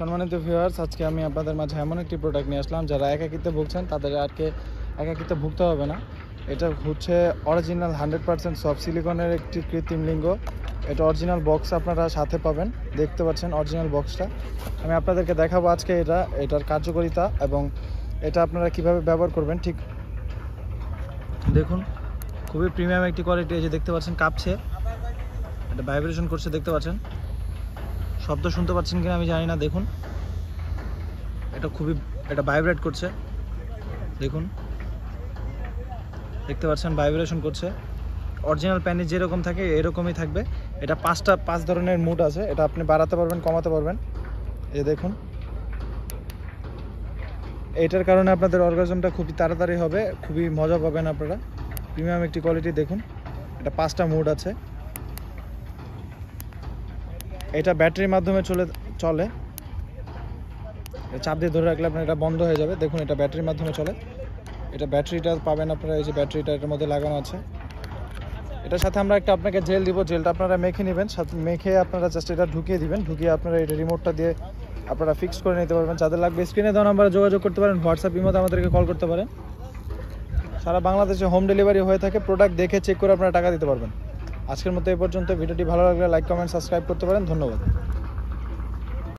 সম্মানিত ভিউয়ার্স, আজকে আমি আপনাদের মাঝে এমন একটি প্রোডাক্ট নিয়ে আসলাম যারা একাকিত্বে ভুগছেন তাদের আরকে একাকিত্বে ভুগতে হবে না। এটা হচ্ছে অরিজিনাল 100% সফট সিলিকনের একটি কৃত্রিম লিঙ্গ। এটা অরিজিনাল বক্স আপনারা সাথে পাবেন, দেখতে পাচ্ছেন অরিজিনাল বক্সটা। আমি আপনাদেরকে দেখাবো আজকে এটার কার্যকারিতা এবং এটা আপনারা কিভাবে ব্যবহার করবেন। ঠিক দেখুন, খুবই প্রিমিয়াম একটি কোয়ালিটি। এই যে দেখতে পাচ্ছেন কাঁপছে, এটা ভাইব্রেশন করছে, দেখতে পাচ্ছেন। শব্দ শুনতে পাচ্ছেন কিনা আমি জানি না। দেখুন, এটা ভাইব্রেট করছে, দেখুন, দেখতে পাচ্ছেন ভাইব্রেশন করছে। অরিজিনাল প্যানিস যেরকম থাকে এরকমই থাকবে। এটা পাঁচ ধরনের মুড আছে, এটা আপনি বাড়াতে পারবেন, কমাতে পারবেন। এই দেখুন, এইটার কারণে আপনাদের অর্গাজমটা খুবই তাড়াতাড়ি হবে, খুবই মজা পাবেন আপনারা। প্রিমিয়াম একটি কোয়ালিটি। দেখুন, এটা 5টা মুড আছে। এটা ব্যাটারির মাধ্যমে চলে। চাপ দিয়ে ধরে রাখলে আপনার এটা বন্ধ হয়ে যাবে। দেখুন, এটা ব্যাটারির মাধ্যমে চলে। এটা ব্যাটারিটা পাবেন আপনারা, এই যে ব্যাটারিটা এটার মধ্যে লাগানো আছে। এটার সাথে আমরা আপনাকে জেল দিব, জেলটা আপনারা মেখে নেবেন। মেখে আপনারা জাস্ট এটা ঢুকিয়ে দিবেন, ঢুকিয়ে আপনারা এটা রিমোটটা দিয়ে আপনারা ফিক্স করে নিতে পারবেন। যাদের লাগবে স্ক্রিনে দেওয়া নাম্বারে যোগাযোগ করতে পারেন, হোয়াটসঅ্যাপ ইমোতে আমাদেরকে কল করতে পারেন। সারা বাংলাদেশে হোম ডেলিভারি হয়ে থাকে। প্রোডাক্ট দেখে চেক করে আপনারা টাকা দিতে পারবেন। আজকের মতো এই পর্যন্ত। ভিডিওটি ভালো লাগলে লাইক, কমেন্ট, সাবস্ক্রাইব করতে পারেন। ধন্যবাদ।